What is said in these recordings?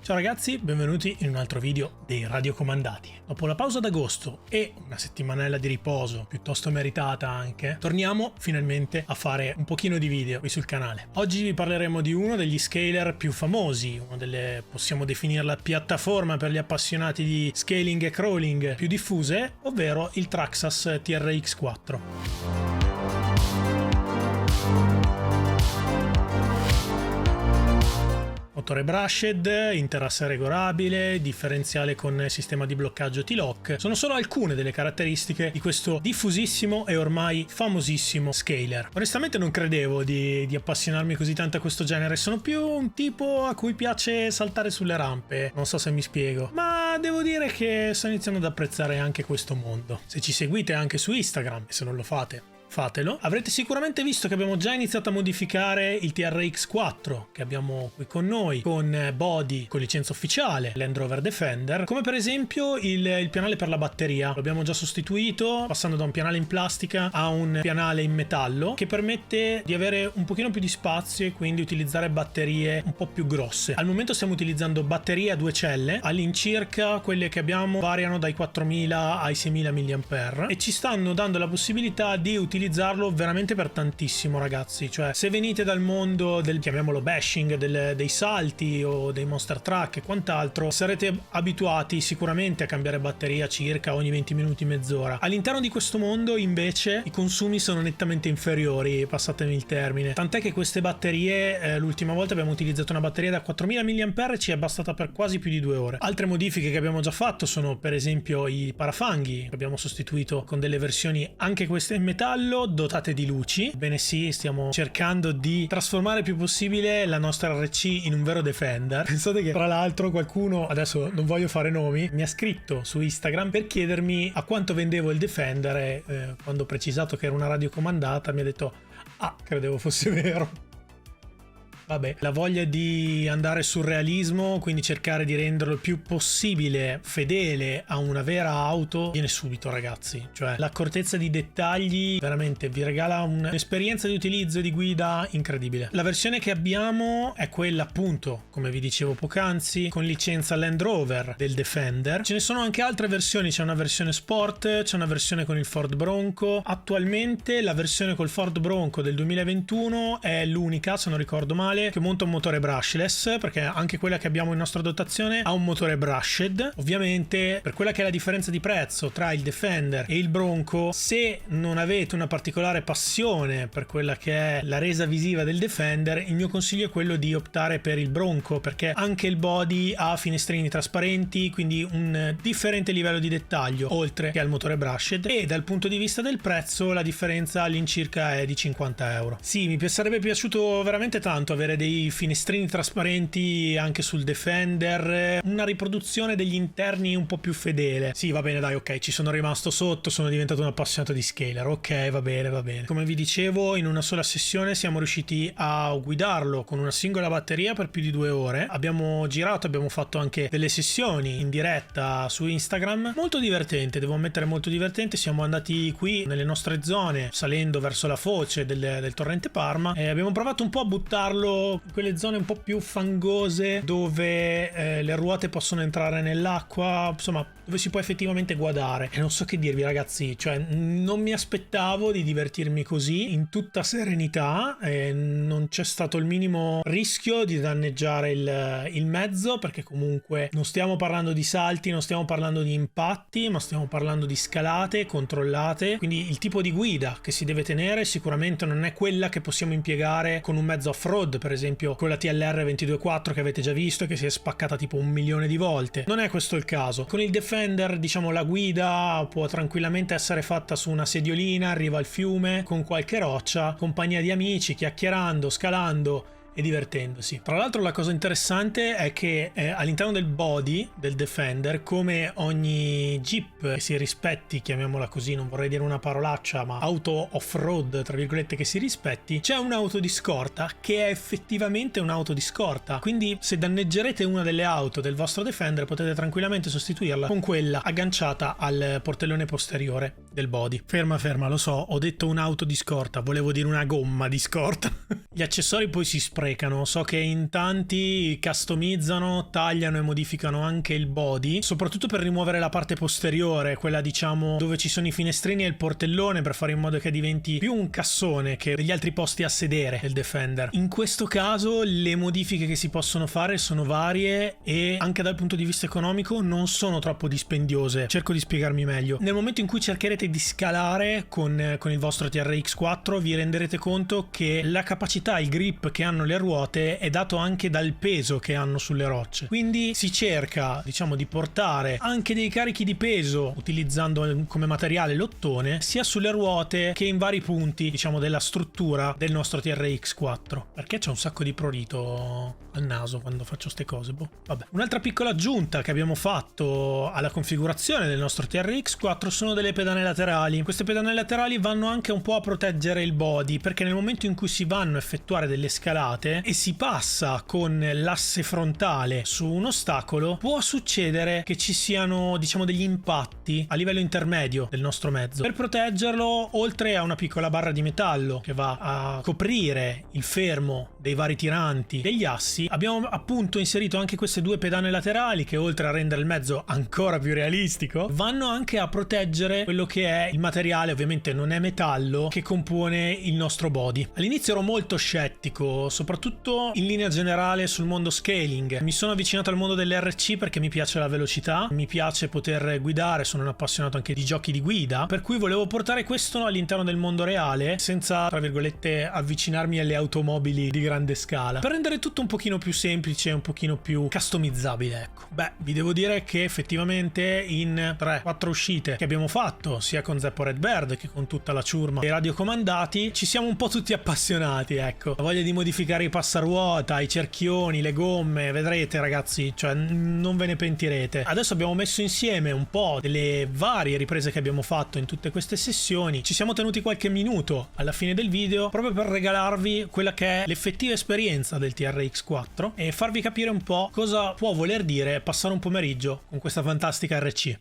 Ciao ragazzi, benvenuti in un altro video dei Radiocomandati. Dopo la pausa d'agosto e una settimanella di riposo, piuttosto meritata anche, torniamo finalmente a fare un pochino di video qui sul canale. Oggi vi parleremo di uno degli scaler più famosi, una delle, possiamo definirla, piattaforma per gli appassionati di scaling e crawling più diffuse, ovvero il Traxxas TRX 4. Motore brushed, interasse regolabile, differenziale con sistema di bloccaggio T-Lock sono solo alcune delle caratteristiche di questo diffusissimo e ormai famosissimo scaler. Onestamente non credevo di appassionarmi così tanto a questo genere, sono più un tipo a cui piace saltare sulle rampe, non so se mi spiego, ma devo dire che sto iniziando ad apprezzare anche questo mondo. Se ci seguite anche su Instagram, e se non lo fate, fatelo. Avrete sicuramente visto che abbiamo già iniziato a modificare il TRX 4 che abbiamo qui con noi, con body con licenza ufficiale, Land Rover Defender, come per esempio il pianale per la batteria. Lo abbiamo già sostituito passando da un pianale in plastica a un pianale in metallo che permette di avere un pochino più di spazio e quindi utilizzare batterie un po' più grosse. Al momento stiamo utilizzando batterie a 2 celle, all'incirca quelle che abbiamo variano dai 4000 ai 6000 mAh e ci stanno dando la possibilità di utilizzarlo veramente per tantissimo, ragazzi. Cioè, se venite dal mondo del, chiamiamolo bashing, dei salti o dei monster truck e quant'altro, sarete abituati sicuramente a cambiare batteria circa ogni 20 minuti, mezz'ora. All'interno di questo mondo invece i consumi sono nettamente inferiori, passatemi il termine, tant'è che queste batterie l'ultima volta abbiamo utilizzato una batteria da 4000 mAh e ci è bastata per quasi più di 2 ore. Altre modifiche che abbiamo già fatto sono per esempio i parafanghi, che abbiamo sostituito con delle versioni anche queste in metallo dotate di luci. Bene, sì, stiamo cercando di trasformare il più possibile la nostra RC in un vero Defender. Pensate che tra l'altro qualcuno, adesso non voglio fare nomi, mi ha scritto su Instagram per chiedermi a quanto vendevo il Defender e quando ho precisato che era una radiocomandata mi ha detto ah, credevo fosse vero. Vabbè, la voglia di andare sul realismo, quindi cercare di renderlo il più possibile fedele a una vera auto, viene subito, ragazzi. Cioè, l'accortezza di dettagli veramente vi regala un'esperienza di utilizzo e di guida incredibile. La versione che abbiamo è quella, appunto, come vi dicevo poc'anzi, con licenza Land Rover del Defender. Ce ne sono anche altre versioni, c'è una versione Sport, c'è una versione con il Ford Bronco. Attualmente la versione col Ford Bronco del 2021 è l'unica, se non ricordo male, che monta un motore brushless, perché anche quella che abbiamo in nostra dotazione ha un motore brushed. Ovviamente, per quella che è la differenza di prezzo tra il Defender e il Bronco, se non avete una particolare passione per quella che è la resa visiva del Defender, il mio consiglio è quello di optare per il Bronco, perché anche il body ha finestrini trasparenti, quindi un differente livello di dettaglio oltre che al motore brushed, e dal punto di vista del prezzo la differenza all'incirca è di 50 euro. Sì, mi sarebbe piaciuto veramente tanto avere dei finestrini trasparenti anche sul Defender, una riproduzione degli interni un po' più fedele. Sì, va bene, dai, ok, ci sono rimasto sotto, sono diventato un appassionato di scaler, ok, va bene, va bene. Come vi dicevo, in una sola sessione siamo riusciti a guidarlo con una singola batteria per più di 2 ore. Abbiamo girato, abbiamo fatto anche delle sessioni in diretta su Instagram, molto divertente, devo ammettere, molto divertente. Siamo andati qui nelle nostre zone, salendo verso la foce del torrente Parma, e abbiamo provato un po' a buttarlo in quelle zone un po' più fangose dove le ruote possono entrare nell'acqua, insomma dove si può effettivamente guardare. E non so che dirvi, ragazzi, cioè non mi aspettavo di divertirmi così in tutta serenità, e non c'è stato il minimo rischio di danneggiare il mezzo, perché comunque non stiamo parlando di salti, non stiamo parlando di impatti, ma stiamo parlando di scalate controllate, quindi il tipo di guida che si deve tenere sicuramente non è quella che possiamo impiegare con un mezzo off-road, per esempio con la TLR 22.4 che avete già visto, che si è spaccata tipo 1 milione di volte. Non è questo il caso. Con il Defender, diciamo, la guida può tranquillamente essere fatta su una sediolina, arriva al fiume con qualche roccia, compagnia di amici, chiacchierando, scalando e divertendosi. Tra l'altro la cosa interessante è che all'interno del body del Defender, come ogni Jeep che si rispetti, chiamiamola così, non vorrei dire una parolaccia, ma auto off-road tra virgolette che si rispetti, c'è un'auto di scorta che è effettivamente un'auto di scorta, quindi se danneggerete una delle auto del vostro Defender potete tranquillamente sostituirla con quella agganciata al portellone posteriore. del body. Ferma, lo so, ho detto un'auto di scorta, volevo dire una gomma di scorta. Gli accessori poi si sprecano, so che in tanti customizzano, tagliano e modificano anche il body, soprattutto per rimuovere la parte posteriore, quella diciamo dove ci sono i finestrini e il portellone, per fare in modo che diventi più un cassone che degli altri posti a sedere del Defender. In questo caso le modifiche che si possono fare sono varie e anche dal punto di vista economico non sono troppo dispendiose. Cerco di spiegarmi meglio. Nel momento in cui cercherete di scalare con il vostro TRX 4 vi renderete conto che la capacità, il grip che hanno le ruote è dato anche dal peso che hanno sulle rocce. Quindi si cerca, diciamo, di portare anche dei carichi di peso utilizzando come materiale l'ottone sia sulle ruote che in vari punti, diciamo, della struttura del nostro TRX 4. Perché c'è un sacco di prurito al naso quando faccio ste cose, boh. Vabbè. Un'altra piccola aggiunta che abbiamo fatto alla configurazione del nostro TRX 4 sono delle pedane laterali. Queste pedane laterali vanno anche un po' a proteggere il body, perché nel momento in cui si vanno a effettuare delle scalate e si passa con l'asse frontale su un ostacolo, può succedere che ci siano, diciamo, degli impatti a livello intermedio del nostro mezzo. Per proteggerlo, oltre a una piccola barra di metallo che va a coprire il fermo dei vari tiranti degli assi, abbiamo appunto inserito anche queste due pedane laterali che, oltre a rendere il mezzo ancora più realistico, vanno anche a proteggere quello che è il materiale, ovviamente non è metallo, che compone il nostro body. All'inizio ero molto scettico, soprattutto in linea generale sul mondo scaling. Mi sono avvicinato al mondo dell'RC perché mi piace la velocità, mi piace poter guidare, sono un appassionato anche di giochi di guida, per cui volevo portare questo all'interno del mondo reale senza, tra virgolette, avvicinarmi alle automobili di grande scala, per rendere tutto un pochino più semplice e un pochino più customizzabile, ecco. Beh, vi devo dire che effettivamente in 3-4 uscite che abbiamo fatto, sia con Zeppo Redbird che con tutta la ciurma dei radiocomandati, ci siamo un po' tutti appassionati, ecco. La voglia di modificare i passaruota, i cerchioni, le gomme, vedrete ragazzi, cioè non ve ne pentirete. Adesso abbiamo messo insieme un po' delle varie riprese che abbiamo fatto in tutte queste sessioni, ci siamo tenuti qualche minuto alla fine del video proprio per regalarvi quella che è l'effettiva esperienza del TRX 4 e farvi capire un po' cosa può voler dire passare un pomeriggio con questa fantastica RC.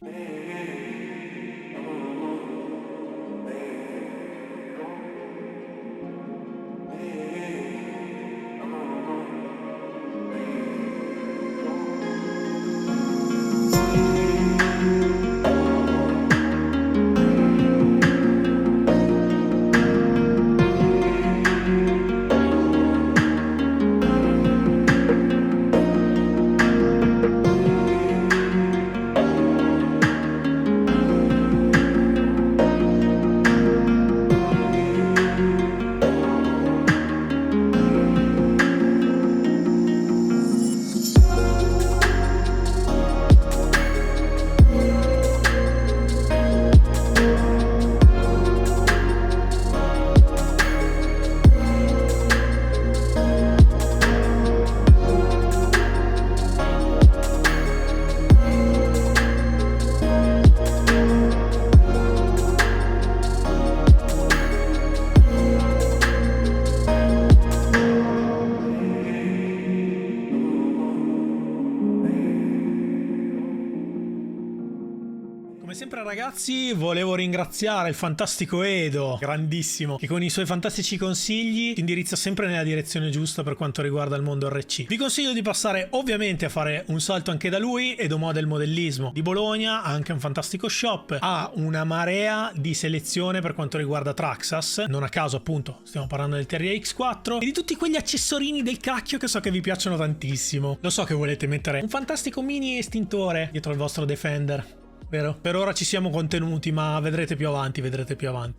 Sempre ragazzi, volevo ringraziare il fantastico Edo, grandissimo, che con i suoi fantastici consigli ti indirizza sempre nella direzione giusta per quanto riguarda il mondo RC. Vi consiglio di passare ovviamente a fare un salto anche da lui. Edo Model Modellismo di Bologna ha anche un fantastico shop, ha una marea di selezione per quanto riguarda Traxxas, non a caso appunto stiamo parlando del TRX 4 e di tutti quegli accessorini del cacchio che so che vi piacciono tantissimo. Lo so che volete mettere un fantastico mini estintore dietro il vostro Defender, vero? Per ora ci siamo contenuti, ma vedrete più avanti,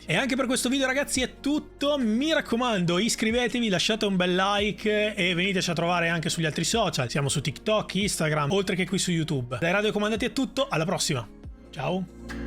E anche per questo video ragazzi è tutto. Mi raccomando, iscrivetevi, lasciate un bel like e veniteci a trovare anche sugli altri social. Siamo su TikTok, Instagram, oltre che qui su YouTube. Dai radiocomandati è tutto, alla prossima. Ciao.